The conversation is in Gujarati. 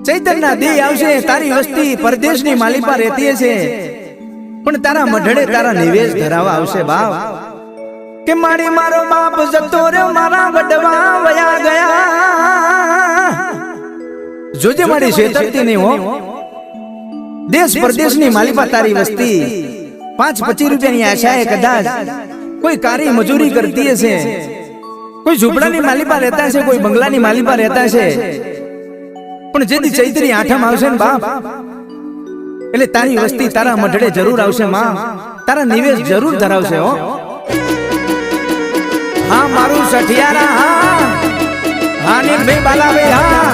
ચૈતરના દી આવશે તારી વસ્તી પરદેશની માલિપા રહેતી છે, પણ તારા મઢડે તારા નિવેશ ધરાવા આવશે બાપ કે મારી મારો બાપ જતો રહ્યો મારા વડવા વયા ગયા। જોજે મારી શેતરતી નહીં હો, દેશ પરદેશની માલિપા તારી વસ્તી 5-25 રૂપિયાની આશાએ કદાચ કોઈ કારી મજૂરી કરતી હશે, કોઈ ઝૂંપડાની માલિપા રહેતા છે, કોઈ બંગલાની માલિપા રહેતા છે, પણ જેથી ચૈત્રી આઠમ આવશે ને બાપ એટલે તારી વસ્તી તારા મઢડે જરૂર આવશે માં, તારા નિવેશ જરૂર ધરાવશે હો। હા મારું સઠિયારા હા, હા નીલભાઈ બાલાભાઈ હા,